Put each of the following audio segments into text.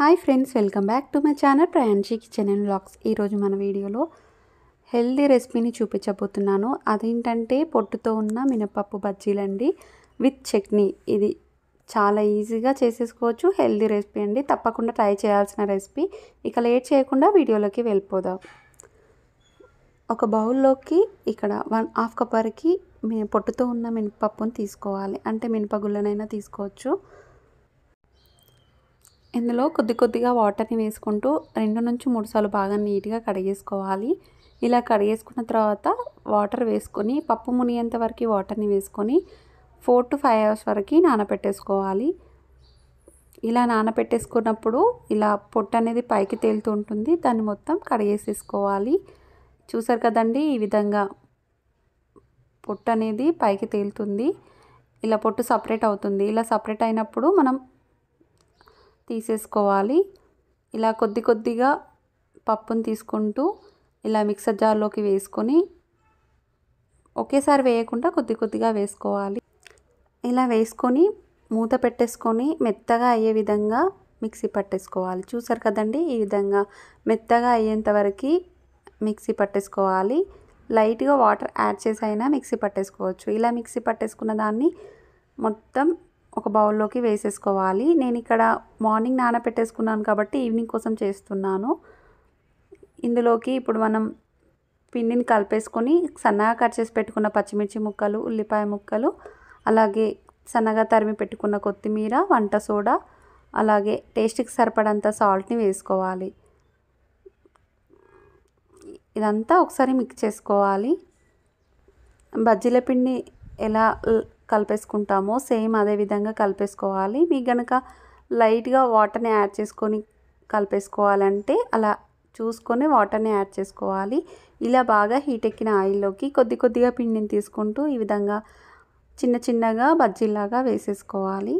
Hi friends, welcome back to my channel Prayanshi kitchen and vlogs. ఈరోజు మన వీడియోలో healthy రెసిపీని చూపించబోతున్నాను. అదేంటంటే పొట్టుతో ఉన్న మినపప్పు బజ్జీలండి విత్ చట్నీ. ఇది చాలా ఈజీగా చేసేసుకోవచ్చు. హెల్దీ రెసిపీ అండి, తప్పకుండా ట్రై చేయాల్సిన రెసిపీ. ఇక లేట్ చేయకుండా వీడియోలోకి వెళ్ళిపోదాం. ఒక బౌల్లోకి ఇక్కడ 1/2 కప్ వరకు పొట్టుతో ఉన్న మినపప్పును తీసుకోవాలి. అంటే మినపగుళ్ళనైనా తీసుకోవచ్చు. ఇందులో కొద్దిగా వాటర్ని వేసుకుంటూ 2 నుంచి 3 సార్లు బాగా నీట్గా కడిగేసుకోవాలి. ఇలా కడిగేసుకున్న తర్వాత వాటర్ వేసుకొని పప్పు మునిగేంత వరకు వాటర్ని వేసుకొని 4 to 5 అవర్స్ వరకు నానబెట్టేసుకోవాలి. ఇలా నానబెట్టేసుకున్నప్పుడు ఇలా పొట్టు అనేది పైకి తేలుతూ ఉంటుంది. దాన్ని మొత్తం కడిగేసేసుకోవాలి. చూసారు కదండి, ఈ విధంగా పొట్టు అనేది పైకి తేలుతుంది. ఇలా పొట్టు సపరేట్ అవుతుంది. ఇలా సపరేట్ అయినప్పుడు మనం తీసేసుకోవాలి. ఇలా కొద్దిగా పప్పును తీసుకుంటూ ఇలా మిక్సర్ జార్లోకి వేసుకొని ఒకేసారి వేయకుండా కొద్దిగా వేసుకోవాలి. ఇలా వేసుకొని మూత పెట్టేసుకొని మెత్తగా అయ్యే విధంగా మిక్సీ పట్టేసుకోవాలి. చూసారు కదండి, ఈ విధంగా మెత్తగా అయ్యేంత వరకు మిక్సీ పట్టేసుకోవాలి. లైట్గా వాటర్ యాడ్ చేసి అయినా మిక్సీ పట్టేసుకోవచ్చు. ఇలా మిక్సీ పట్టేసుకున్న దాన్ని మొత్తం ఒక బౌల్లోకి వేసేసుకోవాలి. నేను ఇక్కడ మార్నింగ్ నానబెట్టేసుకున్నాను కాబట్టి ఈవినింగ్ కోసం చేస్తున్నాను. ఇందులోకి ఇప్పుడు మనం పిండిని కలిపేసుకొని సన్నగా కట్ చేసి పెట్టుకున్న పచ్చిమిర్చి ముక్కలు, ఉల్లిపాయ ముక్కలు, అలాగే సన్నగా తరిమి పెట్టుకున్న కొత్తిమీర, వంట సోడా, అలాగే టేస్ట్కి సరిపడంత సాల్ట్ని వేసుకోవాలి. ఇదంతా ఒకసారి మిక్స్ చేసుకోవాలి. బజ్జీల పిండి ఎలా కలిపేసుకుంటామో సేమ్ అదే విధంగా కలిపేసుకోవాలి. మీకు కనుక లైట్గా వాటర్ని యాడ్ చేసుకొని కలిపేసుకోవాలంటే అలా చూసుకొని వాటర్ని యాడ్ చేసుకోవాలి. ఇలా బాగా హీట్ ఎక్కిన ఆయిల్లోకి కొద్దిగా పిండిని తీసుకుంటూ ఈ విధంగా చిన్నగా బజ్జీలాగా వేసేసుకోవాలి.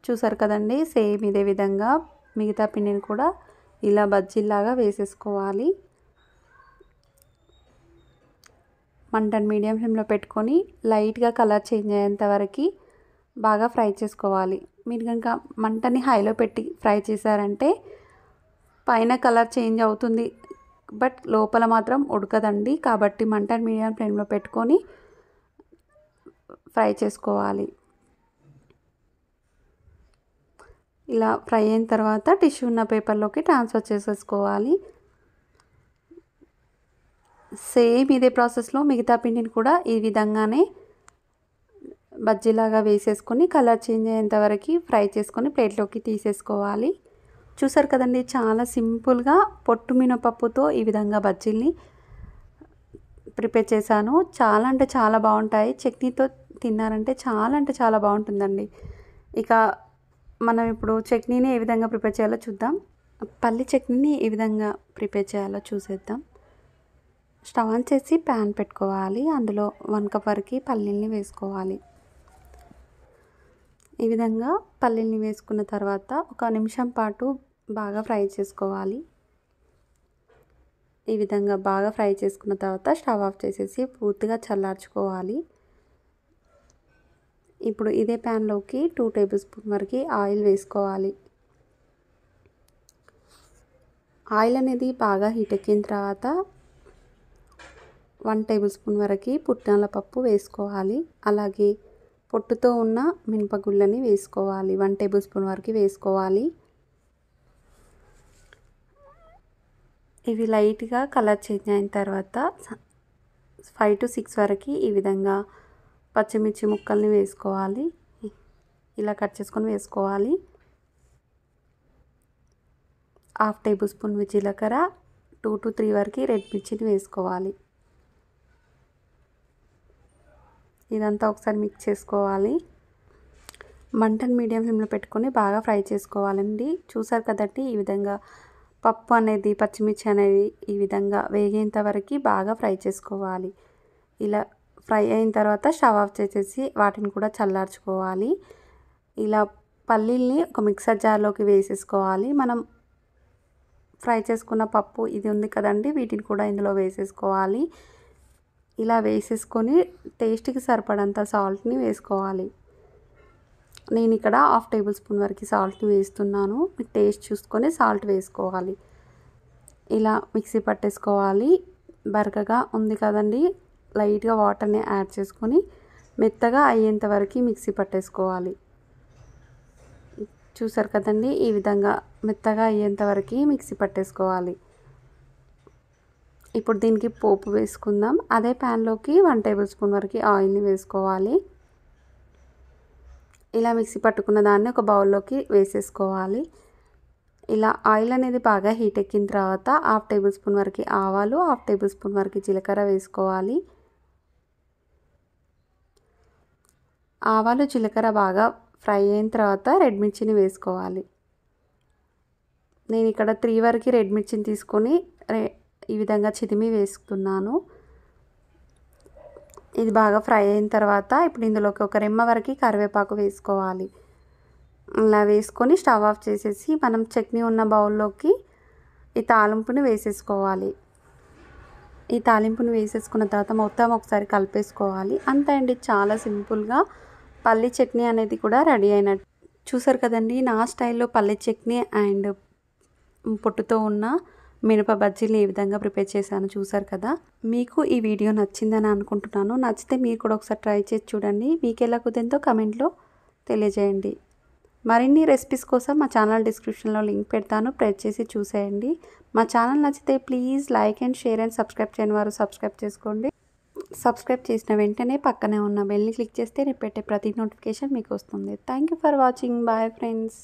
చూసారు కదండి, సేమ్ ఇదే విధంగా మిగతా పిండిని కూడా ఇలా బజ్జీలాగా వేసేసుకోవాలి. మంటను మీడియం ఫ్లేమ్లో పెట్టుకొని లైట్గా కలర్ చేంజ్ అయ్యేంత వరకు బాగా ఫ్రై చేసుకోవాలి. మీరు కనుక మంటని హైలో పెట్టి ఫ్రై చేశారంటే పైన కలర్ చేంజ్ అవుతుంది, బట్ లోపల మాత్రం ఉడకదండి. కాబట్టి మంటను మీడియం ఫ్లేమ్లో పెట్టుకొని ఫ్రై చేసుకోవాలి. ఇలా ఫ్రై అయిన తర్వాత టిష్యూ ఉన్న పేపర్లోకి ట్రాన్స్ఫర్ చేసేసుకోవాలి. సేమ్ ఇదే ప్రాసెస్లో మిగతా పిండిని కూడా ఈ విధంగానే బజ్జీలాగా వేసేసుకొని కలర్ చేంజ్ అయ్యేంత వరకు ఫ్రై చేసుకొని ప్లేట్లోకి తీసేసుకోవాలి. చూసారు కదండి, చాలా సింపుల్గా పొట్టు మినపప్పుతో ఈ విధంగా బజ్జీల్ని ప్రిపేర్ చేశాను. చాలా అంటే చాలా బాగుంటాయి. చట్నీతో తిన్నారంటే చాలా బాగుంటుందండి. ఇక మనం ఇప్పుడు చట్నీని ఏ విధంగా ప్రిపేర్ చేయాలో చూద్దాం. పల్లి చట్నీని ఏ విధంగా ప్రిపేర్ చేయాలో చూసేద్దాం. స్టవ్ ఆన్ చేసి ప్యాన్ పెట్టుకోవాలి. అందులో 1 కప్ వరకు పల్లీల్ని వేసుకోవాలి. ఈ విధంగా పల్లీల్ని వేసుకున్న తర్వాత 1 నిమిషం పాటు బాగా ఫ్రై చేసుకోవాలి. ఈ విధంగా బాగా ఫ్రై చేసుకున్న తర్వాత స్టవ్ ఆఫ్ చేసేసి పూర్తిగా చల్లార్చుకోవాలి. ఇప్పుడు ఇదే ప్యాన్లోకి 2 టేబుల్ స్పూన్ వరకు ఆయిల్ వేసుకోవాలి. ఆయిల్ అనేది బాగా హీట్ ఎక్కిన తర్వాత 1 టేబుల్ స్పూన్ వరకు పుట్నాల పప్పు వేసుకోవాలి. అలాగే పొట్టుతో ఉన్న మినపగుళ్ళని వేసుకోవాలి. 1 టేబుల్ స్పూన్ వరకు వేసుకోవాలి. ఇవి లైట్గా కలర్ చేంజ్ అయిన తర్వాత 5 to 6 వరకు ఈ విధంగా పచ్చిమిర్చి ముక్కల్ని వేసుకోవాలి. ఇలా కట్ చేసుకొని వేసుకోవాలి. 1/2 టేబుల్ స్పూన్ జీలకర్ర, 2 to 3 వరకు రెడ్ మిర్చిని వేసుకోవాలి. ఇదంతా ఒకసారి మిక్స్ చేసుకోవాలి. మంటను మీడియం ఫ్లేమ్లో పెట్టుకొని బాగా ఫ్రై చేసుకోవాలండి. చూసారు కదండి, ఈ విధంగా పప్పు అనేది పచ్చిమిర్చి అనేది ఈ విధంగా వేగేంత వరకు బాగా ఫ్రై చేసుకోవాలి. ఇలా ఫ్రై అయిన తర్వాత స్టవ్ ఆఫ్ చేసేసి వాటిని కూడా చల్లార్చుకోవాలి. ఇలా పల్లీల్ని ఒక మిక్సర్ జార్లోకి వేసేసుకోవాలి. మనం ఫ్రై చేసుకున్న పప్పు ఇది ఉంది కదండి, వీటిని కూడా ఇందులో వేసేసుకోవాలి. ఇలా వేసేసుకొని టేస్ట్కి సరిపడంత సాల్ట్ని వేసుకోవాలి. నేను ఇక్కడ హాఫ్ టేబుల్ స్పూన్ వరకు సాల్ట్ వేస్తున్నాను. మీకు టేస్ట్ చూసుకొని సాల్ట్ వేసుకోవాలి. ఇలా మిక్సీ పట్టేసుకోవాలి. బరకగా ఉంది కదండి, లైట్గా వాటర్ని యాడ్ చేసుకొని మెత్తగా అయ్యేంత వరకు మిక్సీ పట్టేసుకోవాలి. చూసారు కదండి, ఈ విధంగా మెత్తగా అయ్యేంత వరకు మిక్సీ పట్టేసుకోవాలి. ఇప్పుడు దీనికి పోపు వేసుకుందాం. అదే ప్యాన్లోకి 1 టేబుల్ స్పూన్ వరకు ఆయిల్ని వేసుకోవాలి. ఇలా మిక్సీ పట్టుకున్న దాన్ని ఒక బౌల్లోకి వేసేసుకోవాలి. ఇలా ఆయిల్ అనేది బాగా హీట్ ఎక్కిన తర్వాత హాఫ్ టేబుల్ స్పూన్ వరకు ఆవాలు, హాఫ్ టేబుల్ స్పూన్ వరకు జీలకర్ర వేసుకోవాలి. ఆవాలు జీలకర్ర బాగా ఫ్రై అయిన తర్వాత రెడ్ మిర్చిని వేసుకోవాలి. నేను ఇక్కడ 3 వరకు రెడ్ మిర్చిని తీసుకొని ఈ విధంగా చిదిమి వేసుకున్నాను. ఇది బాగా ఫ్రై అయిన తర్వాత ఇప్పుడు ఇందులోకి ఒక రెమ్మ వరకు కరివేపాకు వేసుకోవాలి. ఇలా వేసుకొని స్టవ్ ఆఫ్ చేసేసి మనం చట్నీ ఉన్న బౌల్లోకి ఈ తాలింపుని వేసేసుకోవాలి. ఈ తాలింపుని వేసేసుకున్న తర్వాత మొత్తం ఒకసారి కలిపేసుకోవాలి. అంతే అండి, చాలా సింపుల్గా పల్లి చట్నీ అనేది కూడా రెడీ అయినట్టు. చూసారు కదండి, నా స్టైల్లో పల్లి చట్నీ అండ్ పొట్టుతో ఉన్న మినప బజ్జీలు ఏ విధంగా ప్రిపేర్ చేశాను చూసారు కదా. మీకు ఈ వీడియో నచ్చిందని అనుకుంటున్నాను. నచ్చితే మీరు కూడా ఒకసారి ట్రై చేసి చూడండి. మీకు ఎలా కుదిరిందో కమెంట్లో తెలియజేయండి. మరిన్ని రెసిపీస్ కోసం మా ఛానల్ డిస్క్రిప్షన్లో లింక్ పెడతాను, ప్రెస్ చేసి చూసేయండి. మా ఛానల్ నచ్చితే please like and share and subscribe చేయని వారు సబ్స్క్రైబ్ చేసుకోండి. సబ్స్క్రైబ్ చేసిన వెంటనే పక్కనే ఉన్న బెల్ని క్లిక్ చేస్తే నేను పెట్టే ప్రతి నోటిఫికేషన్ మీకు వస్తుంది. Thank you for watching. Bye friends.